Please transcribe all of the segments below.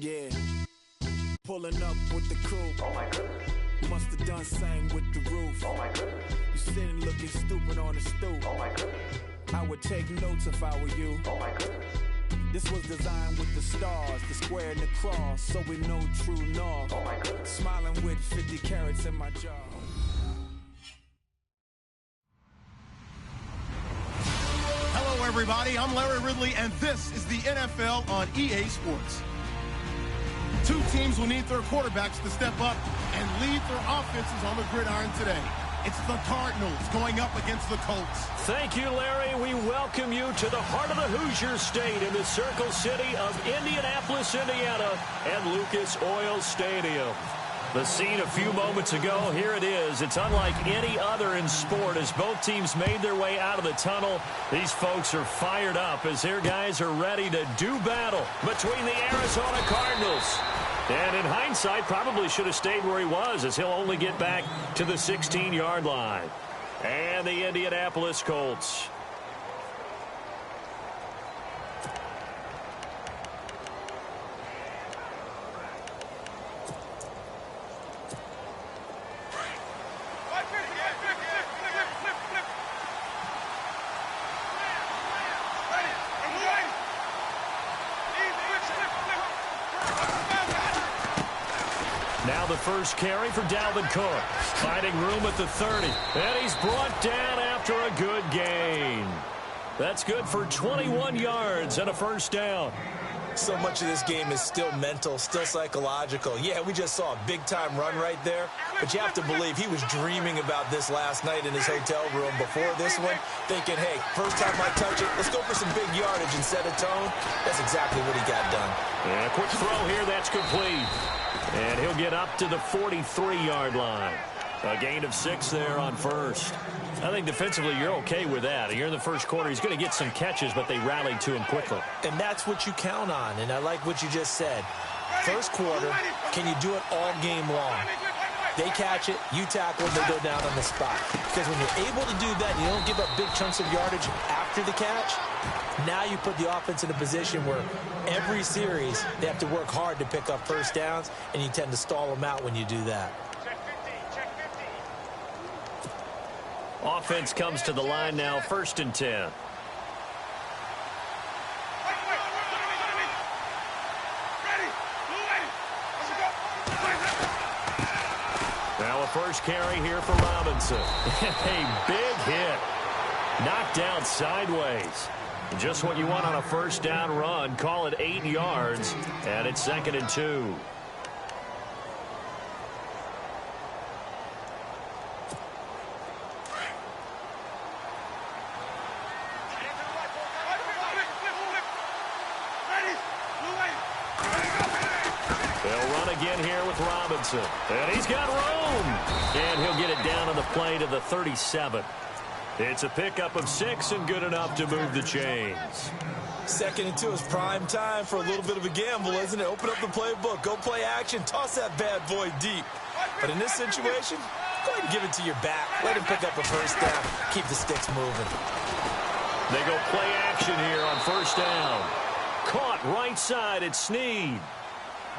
Yeah. Pulling up with the crew. Oh my goodness. Must have done same with the roof. Oh my goodness. You sitting looking stupid on the stoop. Oh my goodness. I would take notes if I were you. Oh my goodness. This was designed with the stars, the square and the cross, so we know true north. Oh my goodness. Smiling with 50 carats in my jaw. Hello, everybody. I'm Larry Ridley, and this is the NFL on EA Sports. Two teams will need their quarterbacks to step up and lead their offenses on the gridiron today. It's the Cardinals going up against the Colts. Thank you, Larry. We welcome you to the heart of the Hoosier State in the Circle City of Indianapolis, Indiana, and Lucas Oil Stadium. The scene a few moments ago, here it is. It's unlike any other in sport as both teams made their way out of the tunnel. These folks are fired up as their guys are ready to do battle between the Arizona Cardinals. And in hindsight, probably should have stayed where he was as he'll only get back to the 16-yard line. And the Indianapolis Colts. Now the first carry for Dalvin Cook. Finding room at the 30. And he's brought down after a good gain. That's good for 21 yards and a first down. So much of this game is still mental, still psychological. Yeah, we just saw a big-time run right there, but you have to believe he was dreaming about this last night in his hotel room before this one, thinking, hey, first time I touch it, let's go for some big yardage and set a tone. That's exactly what he got done. And a quick throw here, that's complete. And he'll get up to the 43-yard line. A gain of 6 there on first. I think defensively you're okay with that. You're in the first quarter. He's going to get some catches, but they rallied to him quickly. And that's what you count on, and I like what you just said. First quarter, can you do it all game long? They catch it, you tackle, they go down on the spot. Because when you're able to do that, you don't give up big chunks of yardage after the catch. Now you put the offense in a position where every series they have to work hard to pick up first downs, and you tend to stall them out when you do that. Offense comes to the line now, 1st and 10. Now a first carry here for Robinson. A big hit. Knocked down sideways. Just what you want on a first down run. Call it 8 yards, and it's 2nd and 2. They'll run again here with Robinson. And he's got room. And he'll get it down on the play to the 37. It's a pickup of 6 and good enough to move the chains. 2nd and 2 is prime time for a little bit of a gamble, isn't it? Open up the playbook, go play action, toss that bad boy deep. But in this situation, go ahead and give it to your back. Let him pick up a first down. Keep the sticks moving. They go play action here on first down. Caught right side at Snead.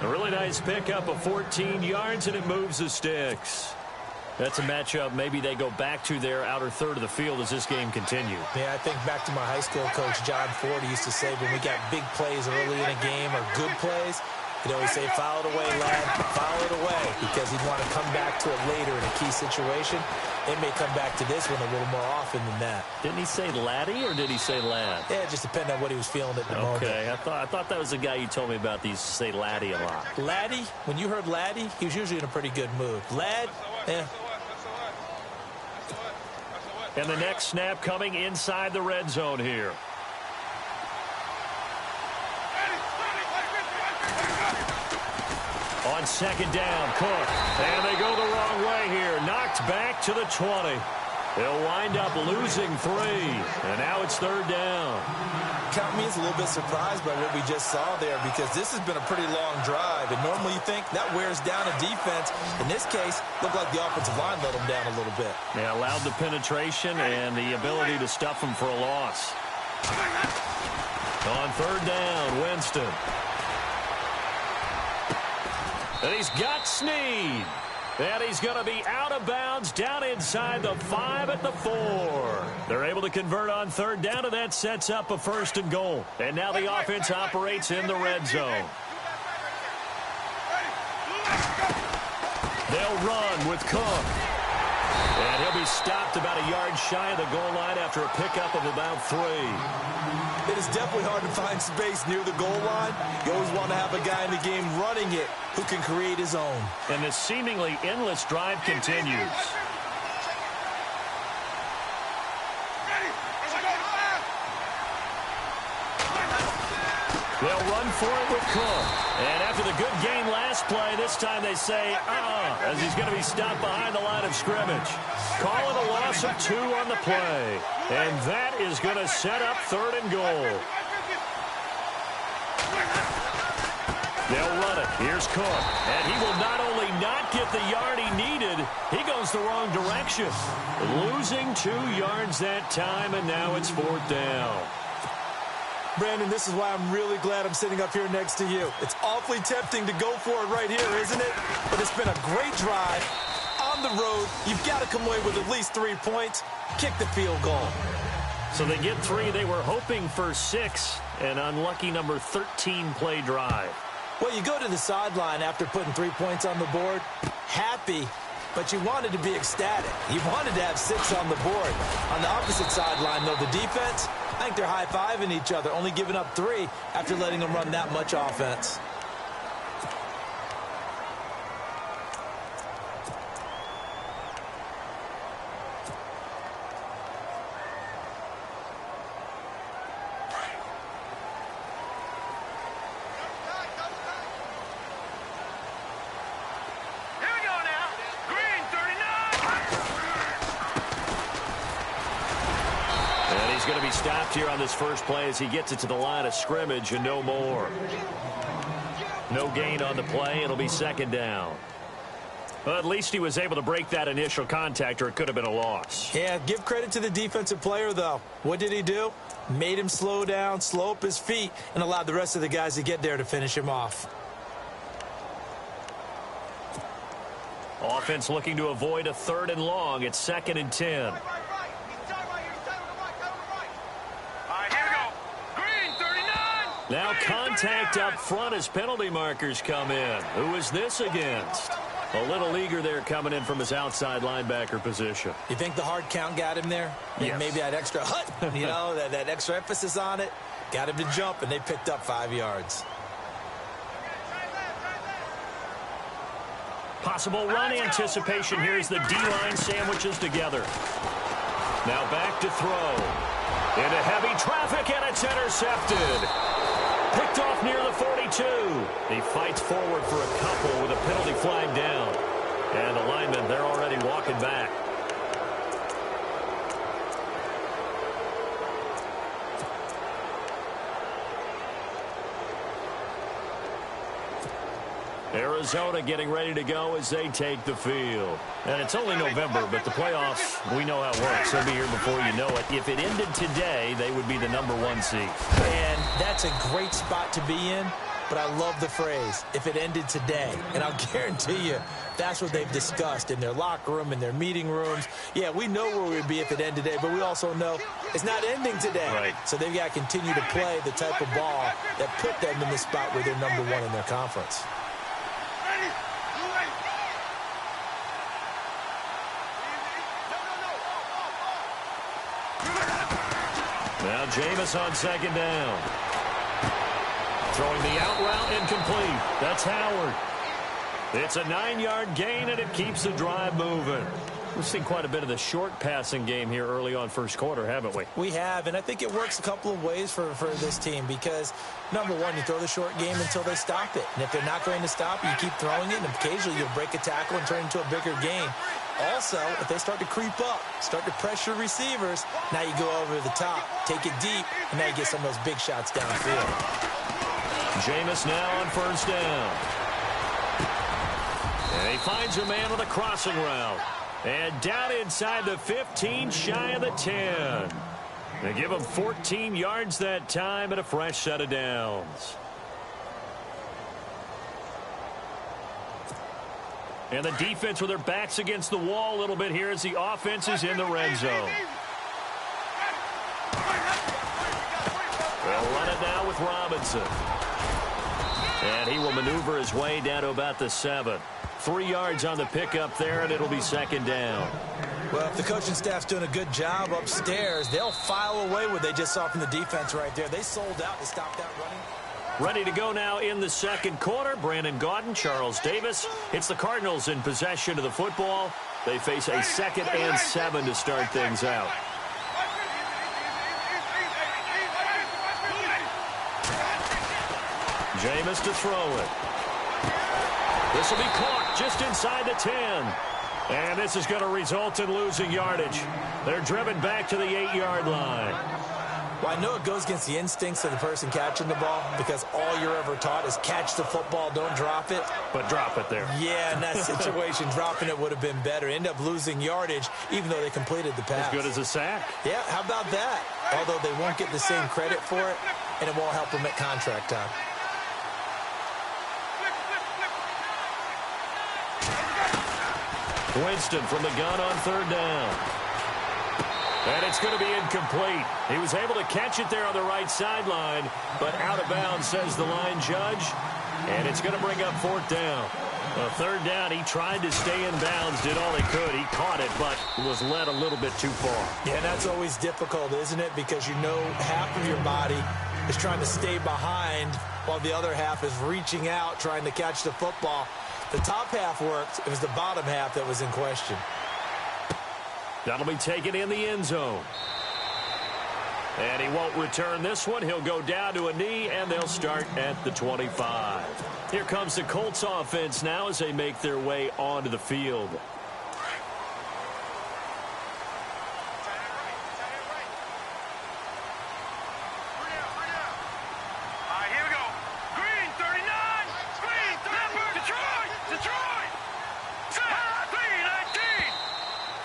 A really nice pickup of 14 yards, and it moves the sticks. That's a matchup maybe they go back to their outer third of the field as this game continues. Yeah, I think back to my high school coach, John Ford, used to say when we got big plays early in a game or good plays, he'd always say, foul it away, lad, foul it away, because he'd want to come back to it later in a key situation. They may come back to this one a little more often than that. Didn't he say laddie or did he say lad? Yeah, it just depended on what he was feeling at the moment. Okay, I thought that was the guy you told me about. These say laddie a lot. Laddie, when you heard laddie, he was usually in a pretty good mood. Lad, And the next snap coming inside the red zone here. On 2nd down, Cook. And they go the wrong way here. Knocked back to the 20. They'll wind up losing 3. And now it's 3rd down. Count me as a little bit surprised by what we just saw there, because this has been a pretty long drive. And normally you think that wears down a defense. In this case, looked like the offensive line let them down a little bit. They allowed the penetration and the ability to stuff them for a loss. On 3rd down, Winston. And he's got Snead. And he's going to be out of bounds down inside the 5 at the 4. They're able to convert on third down, and that sets up a 1st and goal. And now the offense operates in the red zone. They'll run with Cook. And he'll be stopped about a yard shy of the goal line after a pickup of about 3. It is definitely hard to find space near the goal line. You always want to have a guy in the game running it who can create his own. And this seemingly endless drive continues. They'll run for it with Cook. And after the good game last play, this time they say, as he's going to be stopped behind the line of scrimmage. Call it a loss of 2 on the play. And that is going to set up 3rd and goal. They'll run it. Here's Cook. And he will not only not get the yard he needed, he goes the wrong direction. Losing 2 yards that time, and now it's 4th down. Brandon, this is why I'm really glad I'm sitting up here next to you. It's awfully tempting to go for it right here, isn't it? But it's been a great drive. On the road, you've got to come away with at least 3 points. Kick the field goal. So they get 3. They were hoping for 6. An unlucky number 13 play drive. Well, you go to the sideline after putting 3 points on the board, happy, but you wanted to be ecstatic. You wanted to have 6 on the board. On the opposite sideline, though, the defense, I think they're high-fiving each other, only giving up 3 after letting them run that much offense. Going to be stopped here on this first play as he gets it to the line of scrimmage and no more. No gain on the play. It'll be 2nd down. Well, at least he was able to break that initial contact, or it could have been a loss. Yeah, give credit to the defensive player, though. What did he do? Made him slow down, slow up his feet, and allowed the rest of the guys to get there to finish him off. Offense looking to avoid a 3rd and long. It's 2nd and 10. Now contact up front as penalty markers come in. Who is this against? A little eager there coming in from his outside linebacker position. You think the hard count got him there? Yes. Maybe that extra that extra emphasis on it got him to jump, and they picked up 5 yards. Possible run anticipation here as the D-line sandwiches together. Now back to throw. Into heavy traffic, and it's intercepted. Picked off near the 42. He fights forward for a couple with a penalty flag down. And the linemen, they're already walking back. Arizona getting ready to go as they take the field. And it's only November, but the playoffs, we know how it works. They'll be here before you know it. If it ended today, they would be the number 1 seed. And that's a great spot to be in, but I love the phrase, if it ended today. And I'll guarantee you, that's what they've discussed in their locker room, in their meeting rooms. Yeah, we know where we'd be if it ended today, but we also know it's not ending today. Right. So they've got to continue to play the type of ball that put them in the spot where they're number 1 in their conference. Now Jameis on 2nd down. Throwing the out route incomplete. That's Howard. It's a 9-yard gain, and it keeps the drive moving. We've seen quite a bit of the short passing game here early on first quarter, haven't we? We have, and I think it works a couple of ways for this team because, number 1, you throw the short game until they stop it. And if they're not going to stop it, you keep throwing it, and occasionally you'll break a tackle and turn it into a bigger game. Also, if they start to creep up, start to pressure receivers, now you go over the top, take it deep, and now you get some of those big shots downfield. Jameis now on 1st down. And he finds a man with a crossing route. And down inside the 15, shy of the 10. They give him 14 yards that time and a fresh set of downs. And the defense with their backs against the wall a little bit here as the offense is in the red zone. They'll run it now with Robinson. And he will maneuver his way down to about the 7. 3 yards on the pickup there, and it'll be second down. Well, if the coaching staff's doing a good job upstairs, they'll file away what they just saw from the defense right there. They sold out to stop that running. Ready to go now in the second quarter. Brandon Gaudin, Charles Davis. It's the Cardinals in possession of the football. They face a 2nd and 7 to start things out. Jameis to throw it. This will be caught just inside the 10. And this is going to result in losing yardage. They're driven back to the 8-yard line. Well, I know it goes against the instincts of the person catching the ball because all you're ever taught is catch the football, don't drop it. But drop it there. Yeah, in that situation, dropping it would have been better. End up losing yardage even though they completed the pass. As good as a sack. Yeah, how about that? Although they won't get the same credit for it, and it won't help them at contract time. Winston from the gun on 3rd down. And it's going to be incomplete. He was able to catch it there on the right sideline, but out of bounds, says the line judge. And it's going to bring up 4th down. 3rd down, he tried to stay in bounds, did all he could. He caught it, but was led a little bit too far. Yeah, and that's always difficult, isn't it? Because you know half of your body is trying to stay behind while the other half is reaching out, trying to catch the football. The top half worked. It was the bottom half that was in question. That'll be taken in the end zone. And he won't return this one. He'll go down to a knee, and they'll start at the 25. Here comes the Colts offense now as they make their way onto the field.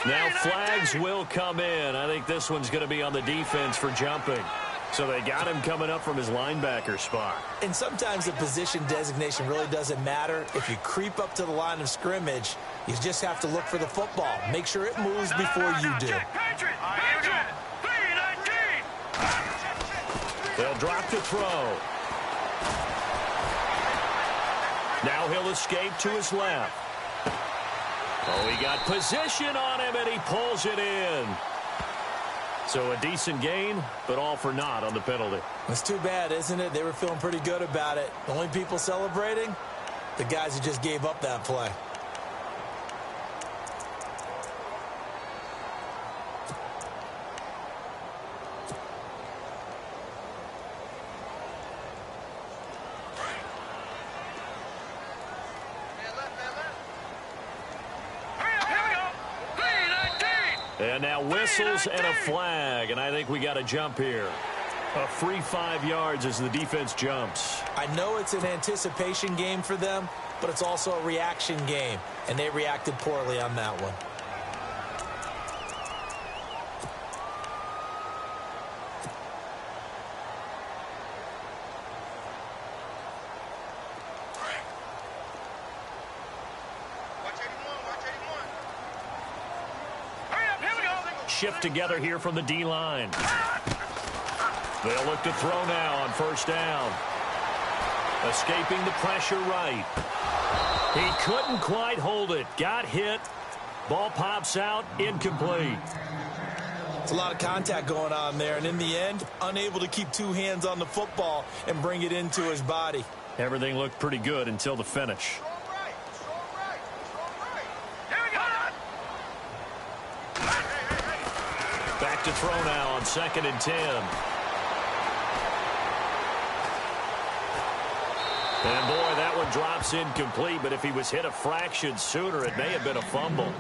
Now flags will come in. I think this one's going to be on the defense for jumping. So they got him coming up from his linebacker spot. And sometimes the position designation really doesn't matter. If you creep up to the line of scrimmage, you just have to look for the football. Make sure it moves before you do. They'll drop to throw. Now he'll escape to his left. Oh, he got position on him, and he pulls it in. So a decent gain, but all for naught on the penalty. It's too bad, isn't it? They were feeling pretty good about it. The only people celebrating, the guys who just gave up that play. And now whistles and a flag, and I think we got a jump here. A free 5 yards as the defense jumps. I know it's an anticipation game for them, but it's also a reaction game, and they reacted poorly on that one. Shift together here from the D-line. They'll look to throw now on 1st down. Escaping the pressure right. He couldn't quite hold it. Got hit. Ball pops out. Incomplete. It's a lot of contact going on there, and in the end, unable to keep 2 hands on the football and bring it into his body. Everything looked pretty good until the finish. Back to throw now on 2nd and 10. And boy, that one drops incomplete, but if he was hit a fraction sooner, it may have been a fumble.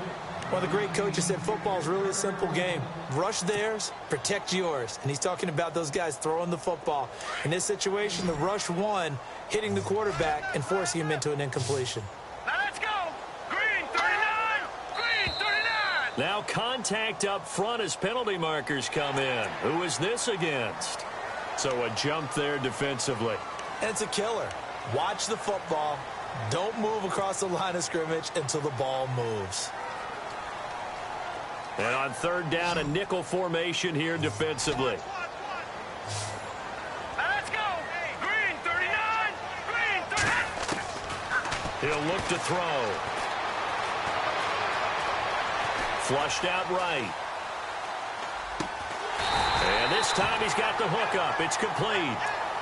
One of the great coaches said football is really a simple game. Rush theirs, protect yours. And he's talking about those guys throwing the football. In this situation, the rush won, hitting the quarterback and forcing him into an incompletion. Now contact up front as penalty markers come in. Who is this against? So a jump there defensively. And it's a killer. Watch the football, Don't move across the line of scrimmage until the ball moves. And on third down, a nickel formation here defensively. Let's go. Green 39. Green 39. He'll look to throw. Flushed out right. And this time he's got the hook up. It's complete.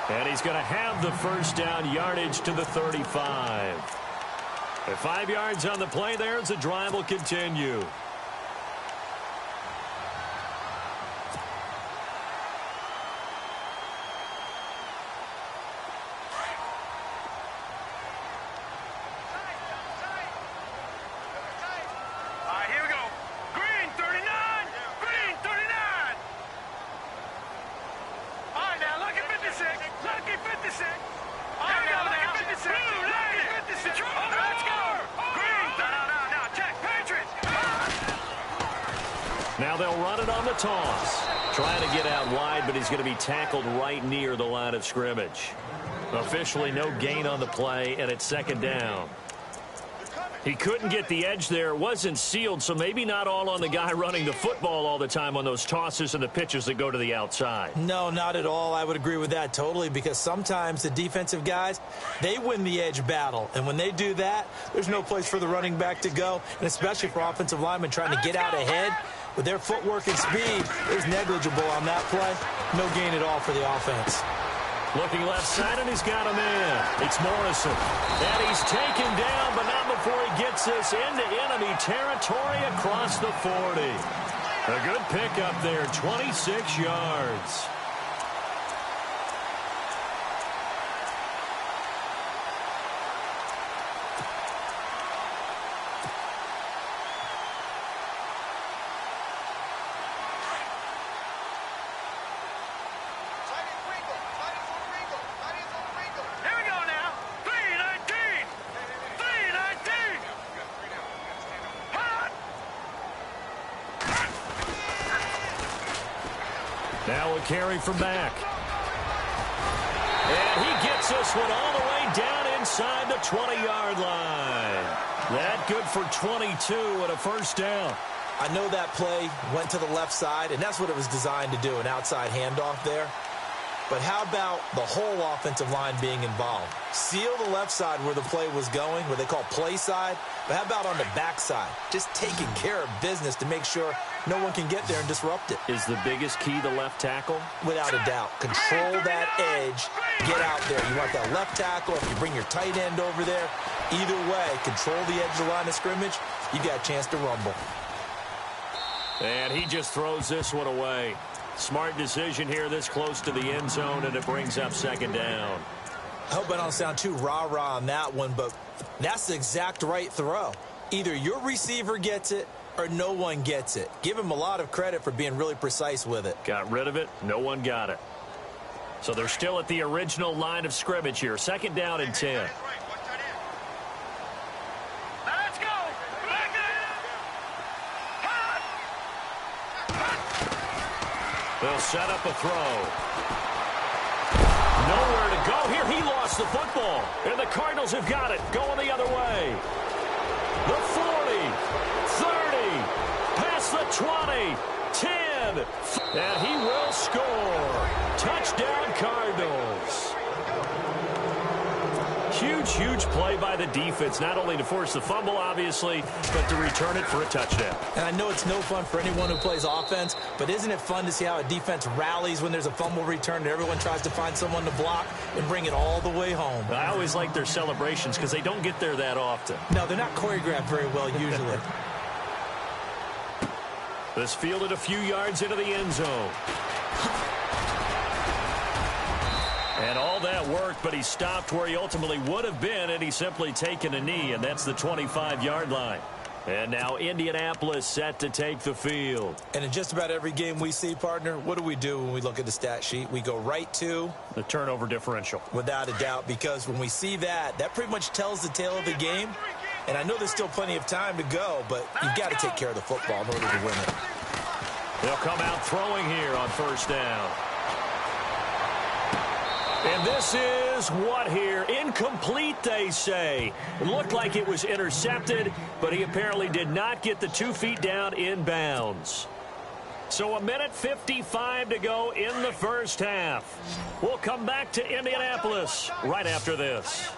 And he's going to have the first down, yardage to the 35. And 5 yards on the play there as the drive will continue. Now they'll run it on the toss. Trying to get out wide, but he's going to be tackled right near the line of scrimmage. Officially no gain on the play, and it's second down. He couldn't get the edge there. It wasn't sealed, so maybe not all on the guy running the football all the time on those tosses and the pitches that go to the outside. No, not at all. I would agree with that totally, because sometimes the defensive guys, they win the edge battle. And when they do that, there's no place for the running back to go, and especially for offensive linemen trying to get out ahead. With their footwork and speed, is negligible on that play. No gain at all for the offense. Looking left side, and he's got him in. It's Morrison. And he's taken down, but not before he gets this into enemy territory across the 40. A good pickup there, 26 yards. Now a carry from back. And he gets this one all the way down inside the 20-yard line. That good for 22 and a first down. I know that play went to the left side, and that's what it was designed to do, an outside handoff there. But how about the whole offensive line being involved? Seal the left side where the play was going, what they call play side. But how about on the back side? Just taking care of business to make sure no one can get there and disrupt it. Is the biggest key the left tackle? Without a doubt. Control that edge. Get out there. You want that left tackle. If you bring your tight end over there, either way, control the edge of the line of scrimmage, you got a chance to rumble. And he just throws this one away. Smart decision here this close to the end zone, and it brings up second down. I hope I don't sound too rah-rah on that one, but that's the exact right throw. Either your receiver gets it or no one gets it. Give him a lot of credit for being really precise with it. Got rid of it. No one got it. So they're still at the original line of scrimmage here. Second down and 10. Let's go. They'll set up a throw. Nowhere to go here. He lost the football. And the Cardinals have got it. Going the other way. The 40, 30, past the 20, 10. And he will score. Touchdown Cardinals. Huge, huge play by the defense, not only to force the fumble, obviously, but to return it for a touchdown. And I know it's no fun for anyone who plays offense, but isn't it fun to see how a defense rallies when there's a fumble return and everyone tries to find someone to block and bring it all the way home? I always like their celebrations because they don't get there that often. No, they're not choreographed very well usually. This fielded a few yards into the end zone. And all that worked, but he stopped where he ultimately would have been, and he's simply taken a knee, and that's the 25-yard line. And now Indianapolis set to take the field. And in just about every game we see, partner, what do we do when we look at the stat sheet? We go right to the turnover differential. Without a doubt, because when we see that, that pretty much tells the tale of the game. And I know there's still plenty of time to go, but you've got to take care of the football in order to win it. They'll come out throwing here on first down. And this is what here? Incomplete, they say. It looked like it was intercepted, but he apparently did not get the 2 feet down in bounds. So 1:55 to go in the first half. We'll come back to Indianapolis right after this.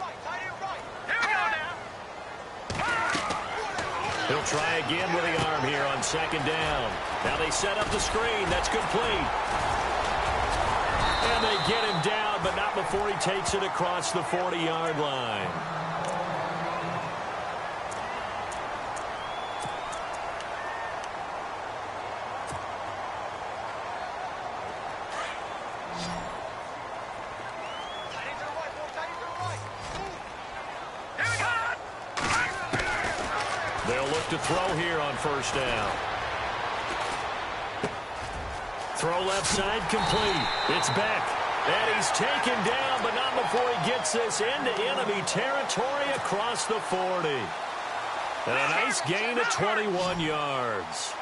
He'll try again with the arm here on second down. Now they set up the screen. That's complete. And they get him down, but not before he takes it across the 40-yard line. They'll look to throw here on first down. Throw left side complete. It's Beck. And he's taken down, but not before he gets this into enemy territory across the 40. And a nice gain of 21 yards.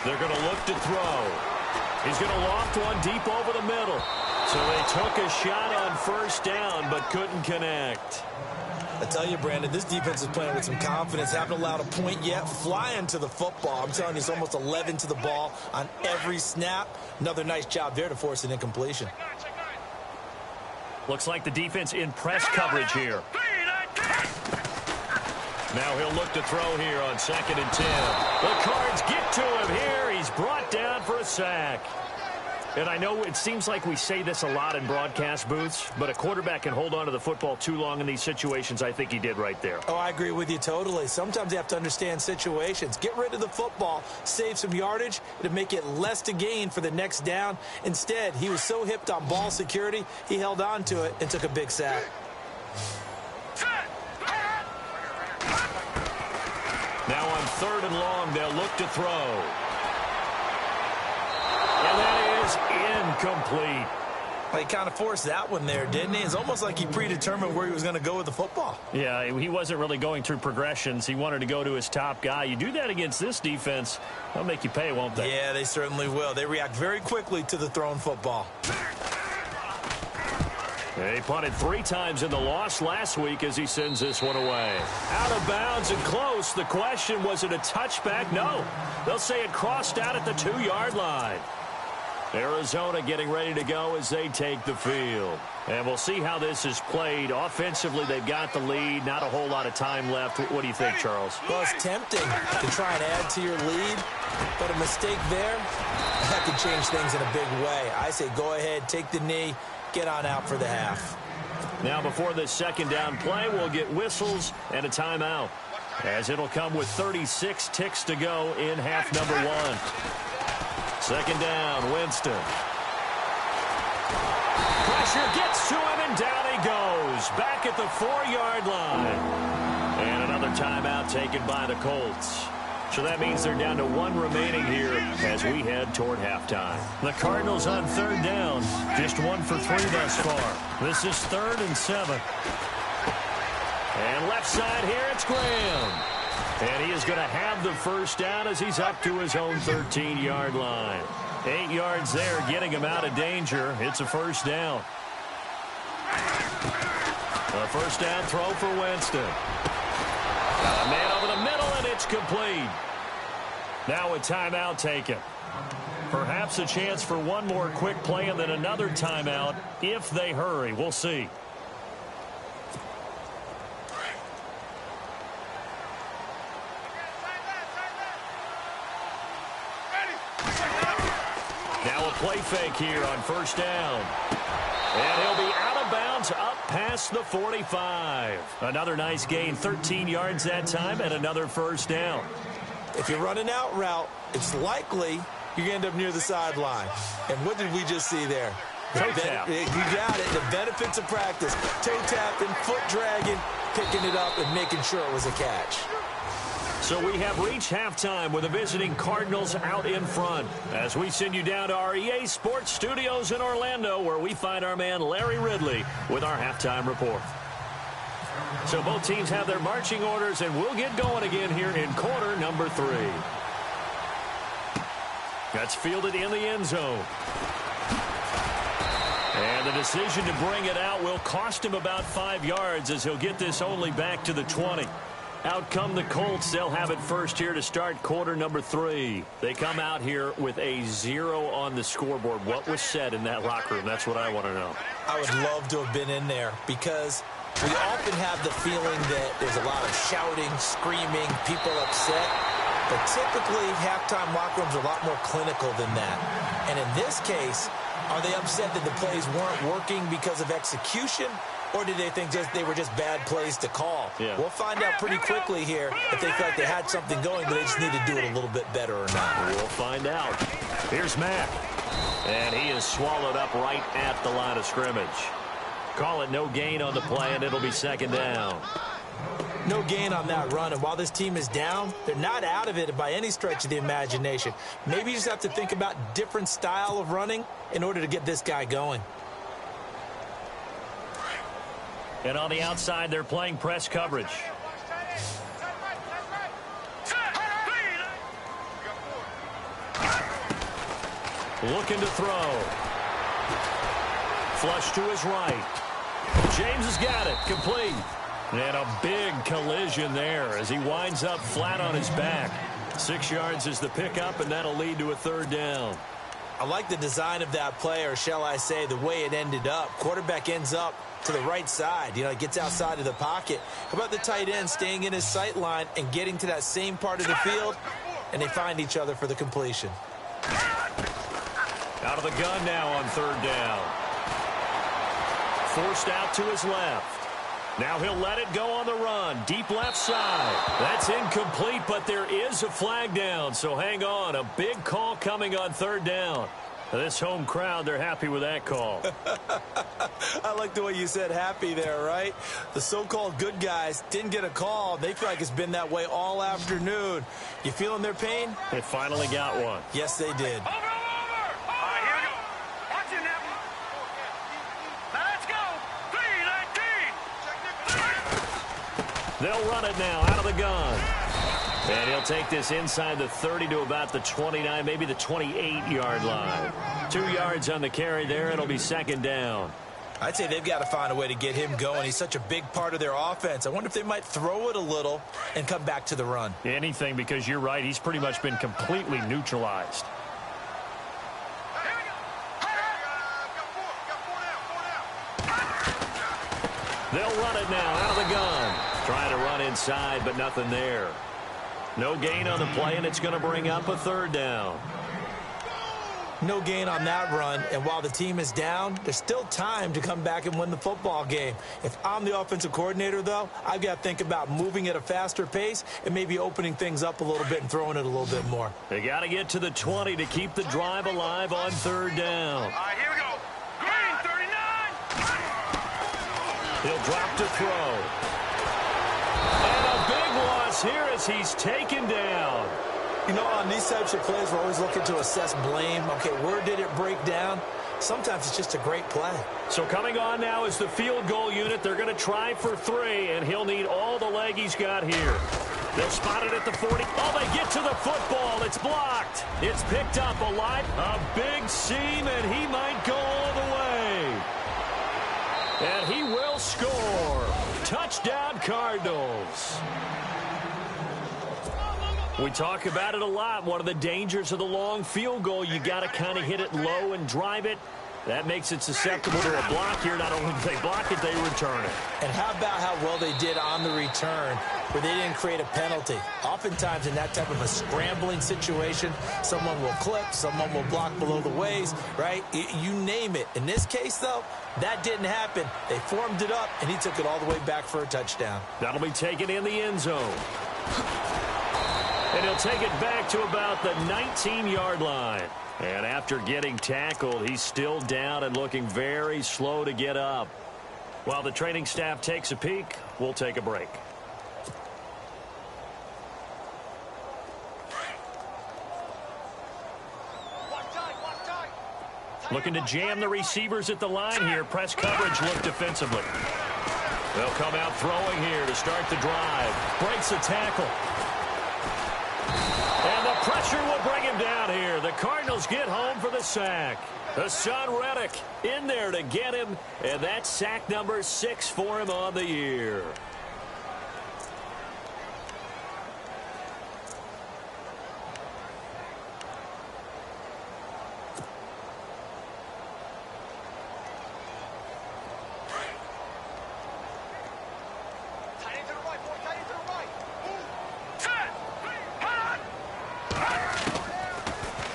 They're going to look to throw. He's going to loft one deep over the middle. So they took a shot on first down, but couldn't connect. I tell you, Brandon, this defense is playing with some confidence. Haven't allowed a point yet. Flying to the football. I'm telling you, it's almost 11 to the ball on every snap. Another nice job there to force an incompletion. Looks like the defense in press coverage here. Now he'll look to throw here on 2nd and 10. The Cards get to him here. He's brought down for a sack. And I know it seems like we say this a lot in broadcast booths, but a quarterback can hold on to the football too long in these situations. I think he did right there. Oh, I agree with you totally. Sometimes you have to understand situations. Get rid of the football, save some yardage, to make it less to gain for the next down. Instead, he was so hipped on ball security, he held on to it and took a big sack. Now on 3rd and long, they'll look to throw. And that is incomplete. Well, he kind of forced that one there, didn't he? It's almost like he predetermined where he was going to go with the football. Yeah, he wasn't really going through progressions. He wanted to go to his top guy. You do that against this defense, they'll make you pay, won't they? Yeah, they certainly will. They react very quickly to the thrown football. He punted 3 times in the loss last week as he sends this one away. Out of bounds and close. The question, was it a touchback? No. They'll say it crossed out at the 2-yard line. Arizona getting ready to go as they take the field. And we'll see how this is played. Offensively, they've got the lead. Not a whole lot of time left. What do you think, Charles? Well, it's tempting to try and add to your lead, but a mistake there, that could change things in a big way. I say go ahead, take the knee, get on out for the half. Now before this 2nd down play, we'll get whistles and a timeout, as it'll come with 36 ticks to go in half number 1. 2nd down, Winston. Pressure gets to him, and down he goes. Back at the 4-yard line. And another timeout taken by the Colts. So that means they're down to 1 remaining here as we head toward halftime. The Cardinals on 3rd down. Just 1 for 3 thus far. This is 3rd and 7. And left side here, it's Graham. And he is going to have the first down as he's up to his own 13-yard line. 8 yards there, getting him out of danger. It's a first down. A first down throw for Winston. Got a man over the middle, and it's complete. Now a timeout taken. Perhaps a chance for one more quick play and then another timeout if they hurry. We'll see. Now a play fake here on first down. And he'll be out of bounds up past the 45. Another nice gain, 13 yards that time, and another first down. If you're running out route, it's likely you're going to end up near the sideline. And what did we just see there? Toe tap. You got it. The benefits of practice. Toe tapping, foot dragging, picking it up, and making sure it was a catch. So we have reached halftime with the visiting Cardinals out in front as we send you down to our EA Sports Studios in Orlando, where we find our man Larry Ridley with our halftime report. So both teams have their marching orders, and we'll get going again here in quarter number 3. That's fielded in the end zone. And the decision to bring it out will cost him about 5 yards as he'll get this only back to the 20. Out come the Colts. They'll have it first here to start quarter number 3. They come out here with a 0 on the scoreboard. What was said in that locker room? That's what I want to know. I would love to have been in there because we often have the feeling that there's a lot of shouting, screaming, people upset. But typically, halftime locker rooms are a lot more clinical than that. And in this case, are they upset that the plays weren't working because of execution? Or did they think they were just bad plays to call? Yeah. We'll find out pretty quickly here if they feel like they had something going, but they just need to do it a little bit better or not. We'll find out. Here's Mack. And he is swallowed up right at the line of scrimmage. Call it no gain on the play, and it'll be second down. No gain on that run, and while this team is down, they're not out of it by any stretch of the imagination. Maybe you just have to think about different style of running in order to get this guy going. And on the outside, they're playing press coverage. Looking to throw. Flush to his right. James has got it. Complete. And a big collision there as he winds up flat on his back. 6 yards is the pickup, and that'll lead to a third down. I like the design of that play, or shall I say the way it ended up. Quarterback ends up to the right side. You know, he gets outside of the pocket. How about the tight end staying in his sight line and getting to that same part of the field, and they find each other for the completion. Out of the gun now on third down. Forced out to his left. Now he'll let it go on the run. Deep left side. That's incomplete, but there is a flag down, so hang on. A big call coming on third down. This home crowd, they're happy with that call. I like the way you said happy there, right? The so-called good guys didn't get a call. They feel like it's been that way all afternoon. You feeling their pain? They finally got one. Yes, they did. Over! All right, here we go. Watch it now. Now let's go. 3-19. They'll run it now out of the gun. And he'll take this inside the 30 to about the 29, maybe the 28-yard line. 2 yards on the carry there. It'll be second down. I'd say they've got to find a way to get him going. He's such a big part of their offense. I wonder if they might throw it a little and come back to the run. Anything, because you're right. He's pretty much been completely neutralized. They'll run it now out of the gun. Trying to run inside, but nothing there. No gain on the play, and it's going to bring up a third down. No gain on that run, and while the team is down, there's still time to come back and win the football game. If I'm the offensive coordinator, though, I've got to think about moving at a faster pace and maybe opening things up a little bit and throwing it a little bit more. They got to get to the 20 to keep the drive alive on third down. All right, here we go. Green, 39. He'll drop to throw. And a big loss here as he's taken down. You know, on these types of plays, we're always looking to assess blame. Okay, where did it break down? Sometimes it's just a great play. So coming on now is the field goal unit. They're going to try for 3, and he'll need all the leg he's got here. They'll spot it at the 40. Oh, they get to the football. It's blocked. It's picked up alive. A big seam, and he might go all the way. And he will score. Touchdown, Cardinals. We talk about it a lot. One of the dangers of the long field goal, you got to kind of hit it low and drive it. That makes it susceptible to a block here. Not only do they block it, they return it. And how about how well they did on the return where they didn't create a penalty? Oftentimes in that type of a scrambling situation, someone will clip, someone will block below the waist, right? You name it. In this case, though, that didn't happen. They formed it up, and he took it all the way back for a touchdown. That'll be taken in the end zone. And he'll take it back to about the 19-yard line. And after getting tackled, he's still down and looking very slow to get up. While the training staff takes a peek, we'll take a break. Looking to jam the receivers at the line here. Press coverage look defensively. They'll come out throwing here to start the drive. Breaks a tackle. And the pressure will bring him down here. The Cardinals get home for the sack. Hassan Reddick in there to get him, and that's sack number 6 for him on the year.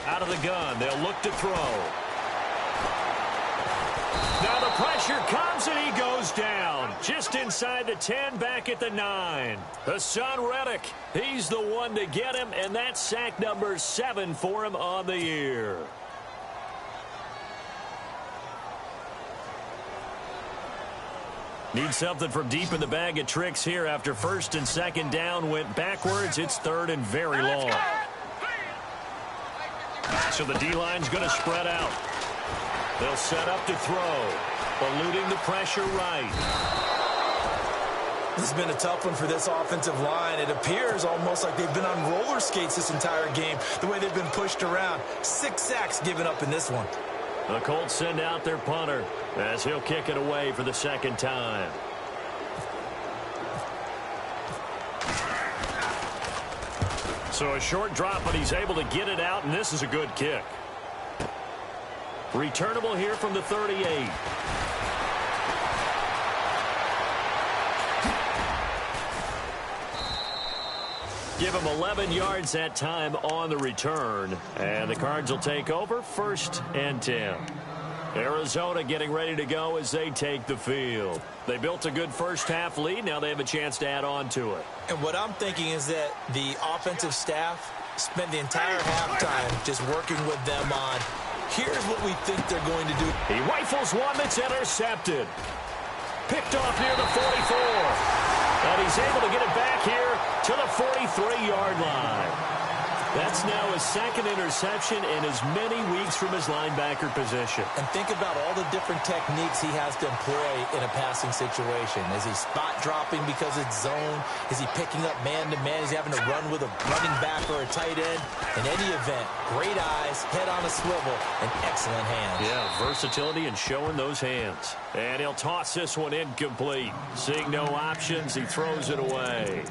Out of the gun, they'll look to throw. Now the pressure comes and he goes down. Just inside the 10, back at the 9. Hassan Reddick, he's the one to get him, and that's sack number 7 for him on the year. Need something from deep in the bag of tricks here after first and second down went backwards. It's third and very long. So the D-line's going to spread out. They'll set up to throw, eluding the pressure right. This has been a tough one for this offensive line. It appears almost like they've been on roller skates this entire game, the way they've been pushed around. 6 sacks given up in this one. The Colts send out their punter as he'll kick it away for the second time. So a short drop, but he's able to get it out, and this is a good kick. Returnable here from the 38. Give him 11 yards that time on the return. And the Cards will take over 1st and 10. Arizona getting ready to go as they take the field. They built a good first half lead. Now they have a chance to add on to it. And what I'm thinking is that the offensive staff spent the entire halftime just working with them on, here's what we think they're going to do. He rifles one that's intercepted. Picked off near the 44. And he's able to get it back here to the 43-yard line. That's now his second interception in as many weeks from his linebacker position. And think about all the different techniques he has to employ in a passing situation. Is he spot dropping because it's zone? Is he picking up man-to-man? Is he having to run with a running back or a tight end? In any event, great eyes, head on a swivel, and excellent hands. Yeah, versatility and showing those hands. And he'll toss this one incomplete. Seeing no options, he throws it away.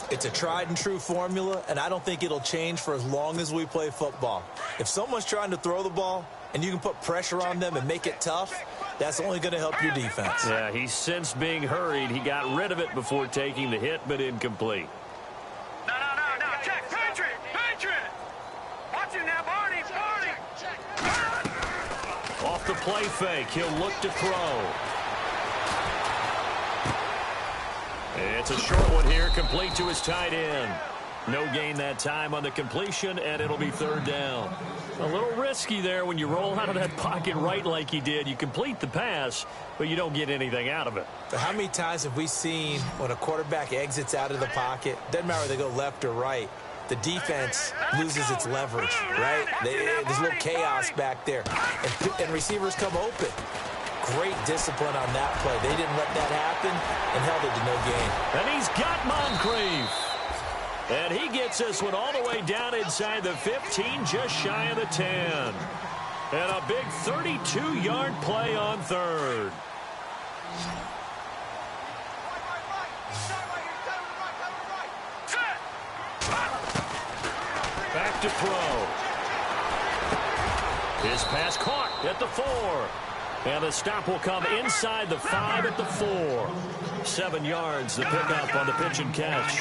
It's a tried-and-true formula, and I don't think it'll change for as long as we play football. If someone's trying to throw the ball and you can put pressure on them and make it tough, that's only going to help your defense. Yeah, he's since being hurried. He got rid of it before taking the hit, but incomplete. No. Check. Patriot. Watch it now, Barney. Off the play fake, he'll look to throw. It's a short one here, complete to his tight end. No gain that time on the completion, and it'll be 3rd down. A little risky there when you roll out of that pocket right like he did. You complete the pass, but you don't get anything out of it. But how many times have we seen when a quarterback exits out of the pocket, doesn't matter whether they go left or right, the defense loses its leverage, right? There's a little chaos back there, and receivers come open. Great discipline on that play. They didn't let that happen and held it to no gain. And he's got Moncrief. And he gets this one all the way down inside the 15, just shy of the 10. And a big 32-yard play on 3rd. Back to throw. His pass caught at the 4. And the stop will come inside the 5 at the 4. 7 yards, the pickup on the pitch and catch.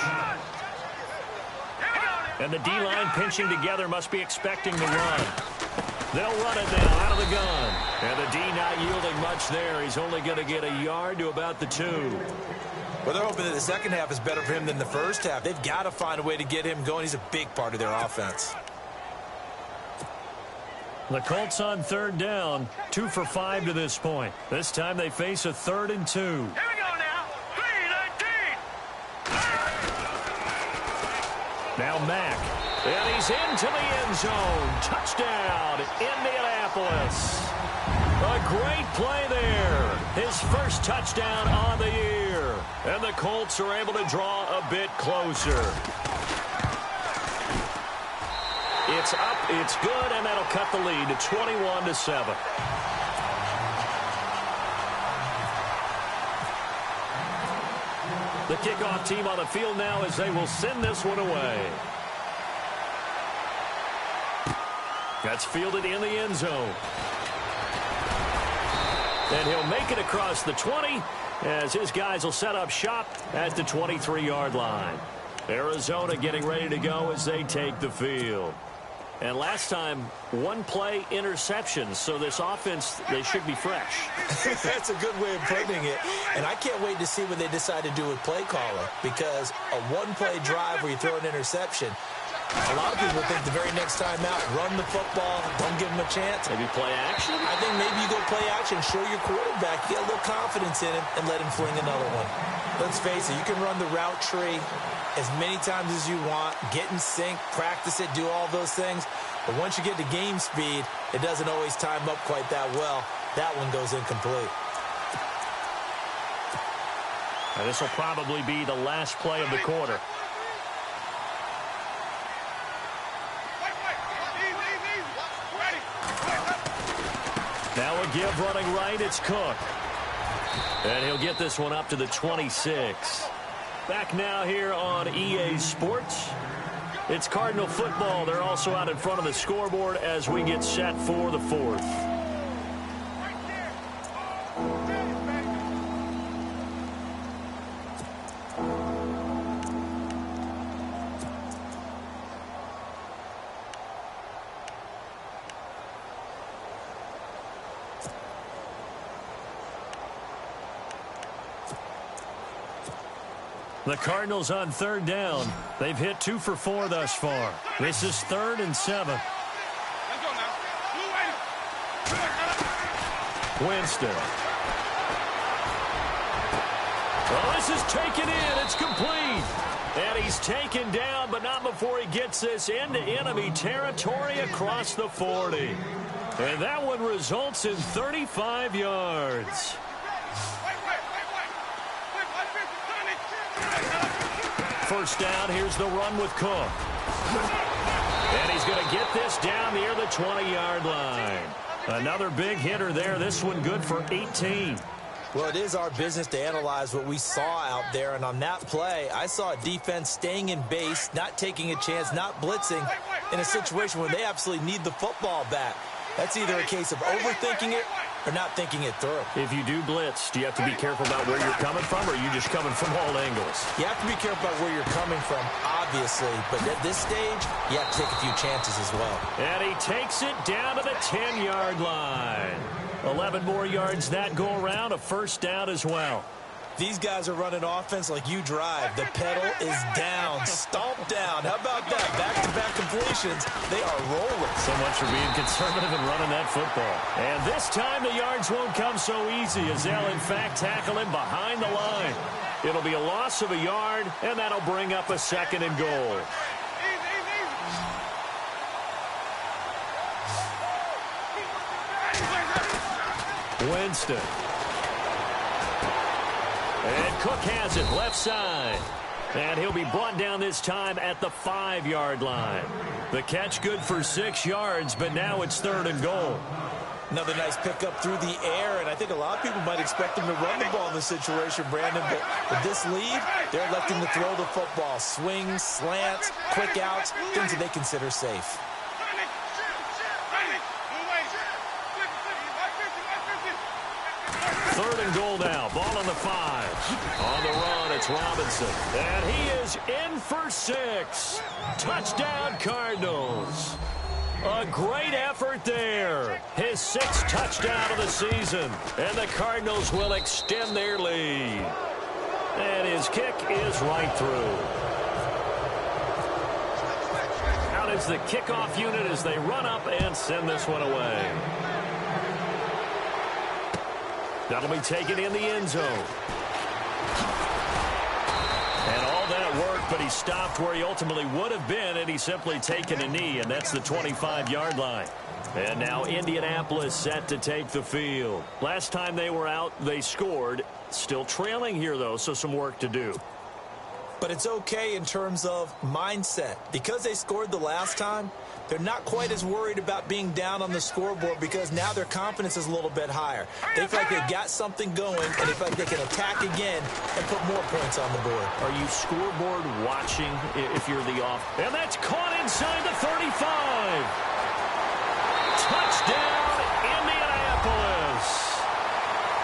And the D-line pinching together, must be expecting the run. They'll run it now out of the gun. And the D not yielding much there. He's only going to get a yard to about the 2. Well, they're hoping that the second half is better for him than the first half. They've got to find a way to get him going. He's a big part of their offense. The Colts on 3rd down, 2 for 5 to this point. This time they face a 3rd and 2. Here we go now. 3-19. Now Mack. And he's into the end zone. Touchdown, Indianapolis. A great play there. His first touchdown on the year. And the Colts are able to draw a bit closer. It's up, it's good, and that'll cut the lead to 21-7. The kickoff team on the field now as they will send this one away. That's fielded in the end zone. And he'll make it across the 20 as his guys will set up shop at the 23-yard line. Arizona getting ready to go as they take the field. And last time, one play interception. So this offense, they should be fresh. That's a good way of putting it. And I can't wait to see what they decide to do with play calling. Because a one-play drive where you throw an interception, a lot of people think the very next time out, run the football, don't give them a chance. Maybe play action? I think maybe you go play action, show your quarterback, get a little confidence in him, and let him fling another one. Let's face it, you can run the route tree as many times as you want, get in sync, practice it, do all those things. But once you get to game speed, it doesn't always time up quite that well. That one goes incomplete. And this will probably be the last play of the quarter. Now a give running right, it's Cook. And he'll get this one up to the 26. Back now here on EA Sports. It's Cardinal football. They're also out in front of the scoreboard as we get set for the fourth. The Cardinals on third down. They've hit 2 for 4 thus far. This is 3rd and 7. Winston. Well, this is taken in. It's complete. And he's taken down, but not before he gets this into enemy territory across the 40. And that one results in 35 yards. First down, here's the run with Cook. And he's going to get this down near the 20-yard line. Another big hitter there. This one good for 18. Well, it is our business to analyze what we saw out there. And on that play, I saw a defense staying in base, not taking a chance, not blitzing in a situation where they absolutely need the football back. That's either a case of overthinking it or not thinking it through. If you do blitz, do you have to be careful about where you're coming from, or are you just coming from all angles? You have to be careful about where you're coming from, obviously. But at this stage, you have to take a few chances as well. And he takes it down to the 10-yard line. 11 more yards that go around, a first down as well. These guys are running offense like you drive. The pedal is down, stomped down. How about that? Back-to-back completions. They are rolling. So much for being conservative and running that football. And this time the yards won't come so easy as they'll, in fact, tackle him behind the line. It'll be a loss of a yard, and that'll bring up a 2nd and goal. Winston. And Cook has it left side. And he'll be brought down this time at the 5-yard line. The catch good for 6 yards, but now it's 3rd and goal. Another nice pickup through the air, and I think a lot of people might expect him to run the ball in this situation, Brandon. But with this lead, they're electing to throw the football. Swings, slants, quick outs, things that they consider safe. 3rd and goal now. Ball on the 5. On the run, it's Robinson. And he is in for 6. Touchdown, Cardinals. A great effort there. His 6th touchdown of the season. And the Cardinals will extend their lead. And his kick is right through. Out is the kickoff unit as they run up and send this one away. That'll be taken in the end zone. And all that work, but he stopped where he ultimately would have been, and he's simply taken a knee, and that's the 25-yard line. And now Indianapolis set to take the field. Last time they were out, they scored. Still trailing here, though, so some work to do. But it's okay in terms of mindset. Because they scored the last time, they're not quite as worried about being down on the scoreboard because now their confidence is a little bit higher. They feel like they've got something going, and they feel like they can attack again and put more points on the board. Are you scoreboard watching if you're the off? And that's caught inside the 35. Touchdown, Indianapolis.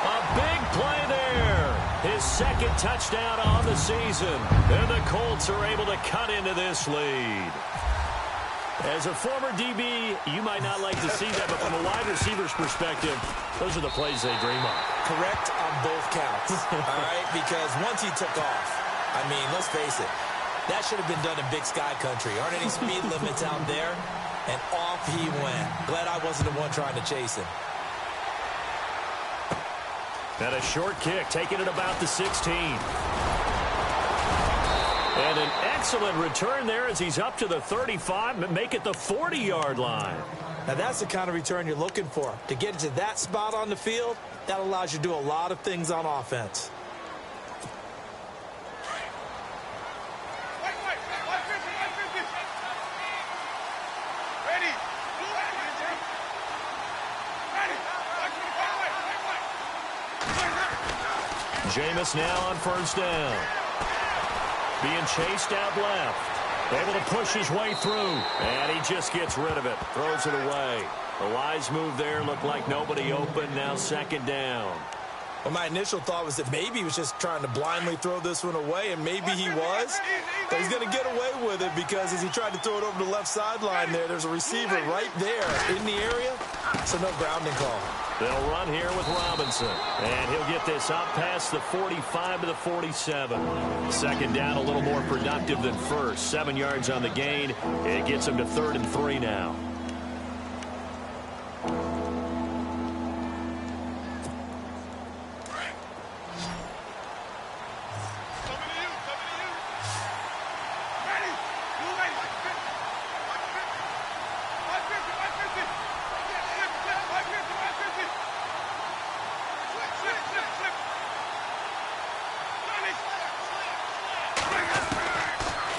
A big play there. His second touchdown on the season. And the Colts are able to cut into this lead. As a former DB, you might not like to see that, but from a wide receiver's perspective, those are the plays they dream of. Correct on both counts, all right? Because once he took off, I mean, let's face it, that should have been done in Big Sky Country. Aren't any speed limits out there? And off he went. Glad I wasn't the one trying to chase him. And a short kick, taking it about the 16. And an excellent return there as he's up to the 35, make it the 40-yard line. Now, that's the kind of return you're looking for. To get to that spot on the field, that allows you to do a lot of things on offense. Jameis now on first down. Being chased out left. Able to push his way through. And he just gets rid of it. Throws it away. The wise move there. Looked like nobody open. Now second down. Well, my initial thought was that maybe he was just trying to blindly throw this one away, and maybe he was. But he's going to get away with it because as he tried to throw it over the left sideline there's a receiver right there in the area, so no grounding call. They'll run here with Robinson, and he'll get this up past the 45 to the 47. Second down, a little more productive than first. 7 yards on the gain. It gets him to 3rd and 3 now.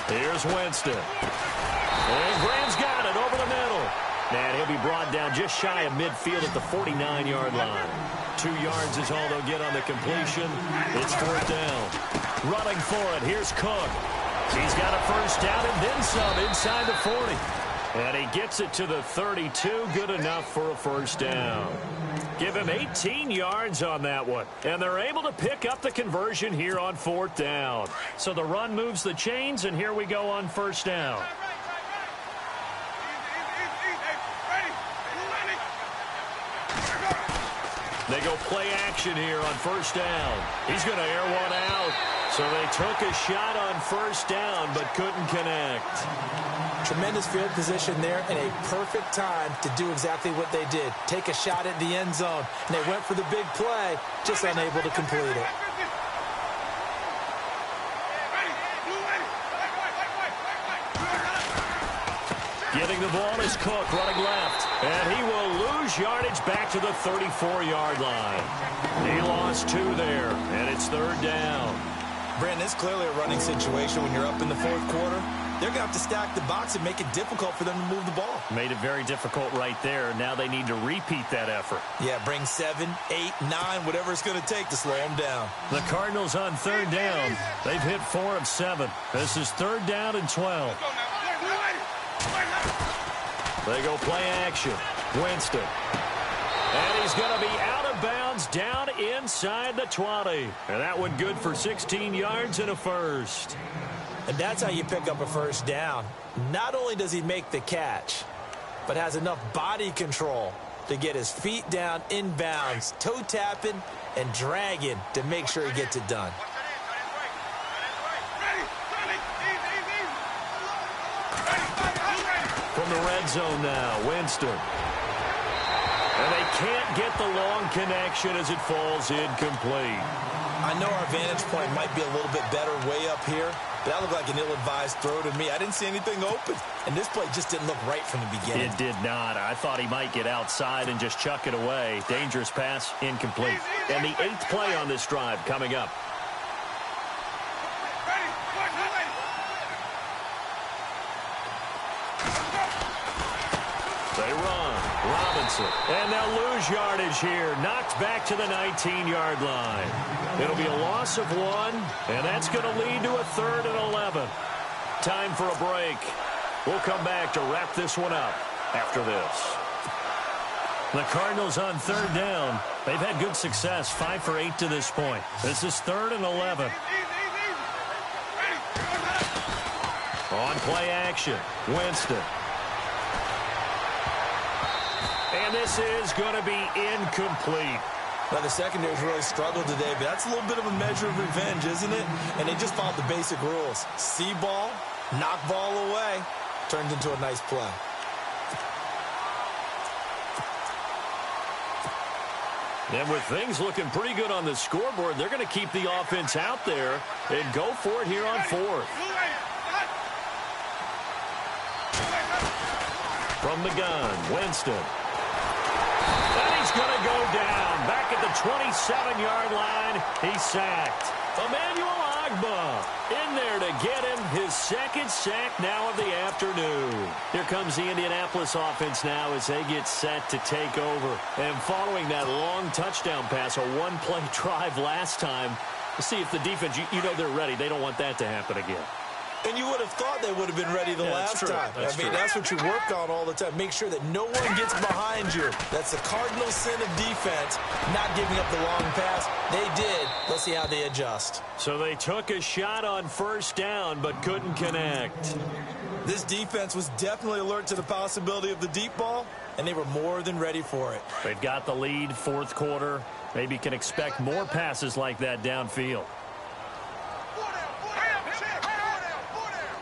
Here's Winston. And Graham's got it over the middle. And he'll be brought down just shy of midfield at the 49-yard line. 2 yards is all they'll get on the completion. It's 4th down. Running for it. Here's Cook. He's got a first down and then some inside the 40. And he gets it to the 32. Good enough for a first down. Give him 18 yards on that one. And they're able to pick up the conversion here on 4th down. So the run moves the chains, and here we go on first down. They go play action here on first down. He's going to air one out. So they took a shot on first down but couldn't connect. Tremendous field position there and a perfect time to do exactly what they did. Take a shot at the end zone. And they went for the big play, just unable to complete it. Getting the ball is Cook running left. And he will lose yardage back to the 34-yard line. He lost 2 there, and it's 3rd down. Brandon, it's clearly a running situation when you're up in the 4th quarter. They're going to have to stack the box and make it difficult for them to move the ball. Made it very difficult right there. Now they need to repeat that effort. Yeah, bring 7, 8, 9, whatever it's going to take to slow them down. The Cardinals on 3rd down. They've hit 4 of 7. This is 3rd down and 12. They go play action. Winston. And he's going to be out of bounds down inside the 20. And that one good for 16 yards and a first. And that's how you pick up a first down. Not only does he make the catch, but has enough body control to get his feet down inbounds, toe tapping and dragging to make sure he gets it done. From the red zone now, Winston. And they can't get the long connection as it falls incomplete. I know our vantage point might be a little bit better way up here, but that looked like an ill-advised throw to me. I didn't see anything open, and this play just didn't look right from the beginning. It did not. I thought he might get outside and just chuck it away. Dangerous pass, incomplete. And the 8th play on this drive coming up. They run. Robinson. And they'll lose yardage here. Knocked back to the 19-yard line. It'll be a loss of 1, and that's going to lead to a 3rd and 11. Time for a break. We'll come back to wrap this one up after this. The Cardinals on 3rd down. They've had good success, 5 for 8 to this point. This is 3rd and 11. On play action, Winston. And this is going to be incomplete. Now, the secondary's really struggled today, but that's a little bit of a measure of revenge, isn't it? And they just followed the basic rules. See ball, knock ball away. Turned into a nice play. And with things looking pretty good on the scoreboard, they're going to keep the offense out there and go for it here on 4th. From the gun, Winston. And he's going to go down. Back at the 27-yard line, he's sacked. Emmanuel Ogbah in there to get him his 2nd sack now of the afternoon. Here comes the Indianapolis offense now as they get set to take over. And following that long touchdown pass, a 1-play drive last time, to see if the defense, you know they're ready. They don't want that to happen again. And you would have thought they would have been ready the last time. That's what you work on all the time. Make sure that no one gets behind you. That's the cardinal sin of defense, not giving up the long pass. They did. Let's see how they adjust. So they took a shot on 1st down, but couldn't connect. This defense was definitely alert to the possibility of the deep ball, and they were more than ready for it. They've got the lead, 4th quarter. Maybe can expect more passes like that downfield.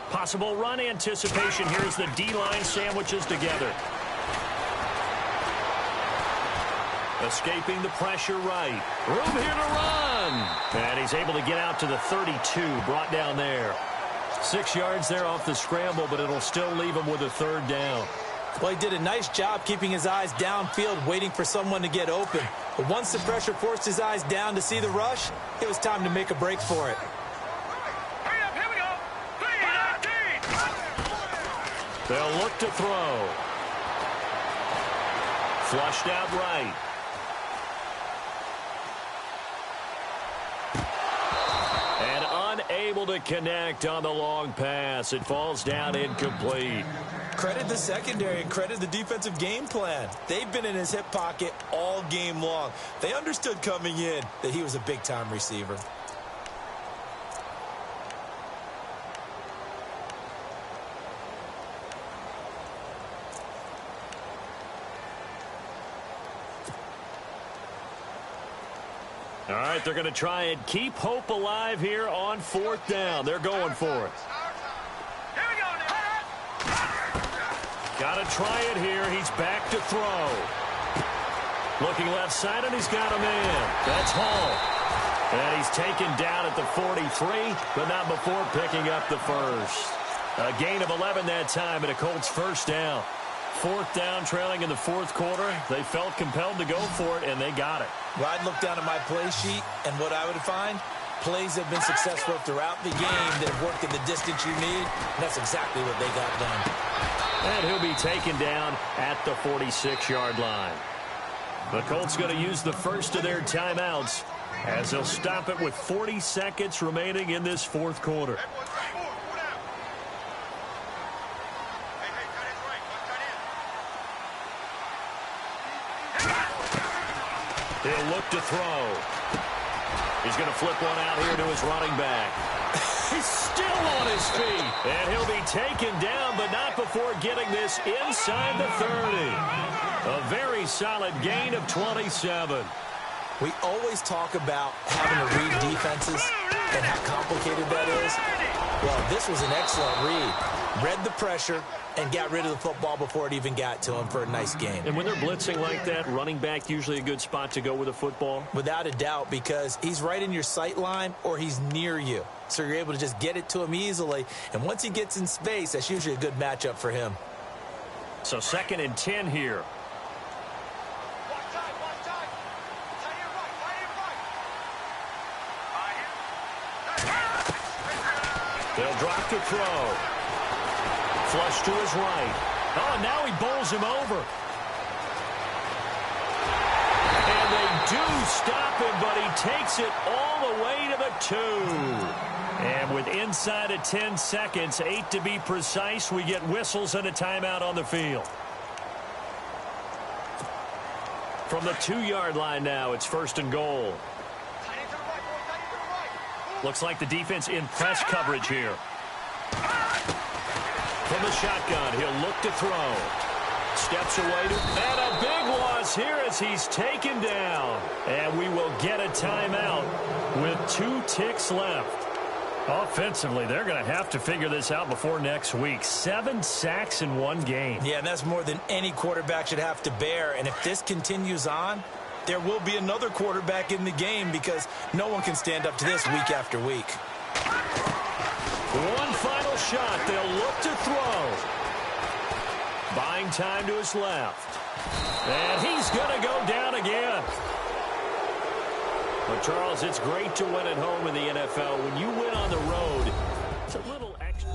Possible run anticipation. Here's the D-line sandwiches together. Escaping the pressure right. Room here to run. And he's able to get out to the 32. Brought down there. 6 yards there off the scramble, but it'll still leave him with a 3rd down. Well, he did a nice job keeping his eyes downfield, waiting for someone to get open. But once the pressure forced his eyes down to see the rush, it was time to make a break for it. They'll look to throw. Flushed out right. And unable to connect on the long pass. It falls down incomplete. Credit the secondary and credit the defensive game plan. They've been in his hip pocket all game long. They understood coming in that he was a big-time receiver. All right, they're going to try and keep hope alive here on 4th down. They're going for it. Got to try it here. He's back to throw. Looking left side, and he's got a man. That's Hall. And he's taken down at the 43, but not before picking up the 1st. A gain of 11 that time, and a Colts 1st down. 4th down, trailing in the 4th quarter. They felt compelled to go for it, and they got it. Well, I'd look down at my play sheet, and what I would find, plays have been successful throughout the game that have worked in the distance you need, and that's exactly what they got done. And he'll be taken down at the 46-yard line. The Colts going to use the first of their timeouts as they'll stop it with 40 seconds remaining in this 4th quarter. He'll look to throw. He's going to flip one out here to his running back. He's still on his feet. And he'll be taken down, but not before getting this inside the 30. A very solid gain of 27. We always talk about having to read defenses and how complicated that is. Well, this was an excellent read. read the pressure, and got rid of the football before it even got to him for a nice game. And when they're blitzing like that, running back usually a good spot to go with a football? Without a doubt, because he's right in your sight line or he's near you. So you're able to just get it to him easily. And once he gets in space, that's usually a good matchup for him. So 2nd and 10 here. They'll drop to throw. Flush to his right. Oh, and now he bowls him over. And they do stop him, but he takes it all the way to the 2. And with inside of 10 seconds, 8 to be precise, we get whistles and a timeout on the field. From the 2-yard line now, it's 1st and goal. Looks like the defense in press coverage here. From the shotgun, he'll look to throw. Steps away and a big loss here as he's taken down. And we will get a timeout with 2 ticks left. Offensively, they're going to have to figure this out before next week. 7 sacks in 1 game. Yeah, and that's more than any quarterback should have to bear. And if this continues on, there will be another quarterback in the game because no one can stand up to this week after week. One final shot. They'll look to throw. Buying time to his left. And he's going to go down again. But, Charles, it's great to win at home in the NFL. When you win on the road, it's a little extra.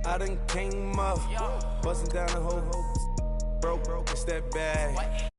I done came up, bustin' down the whole broke, it's that bad.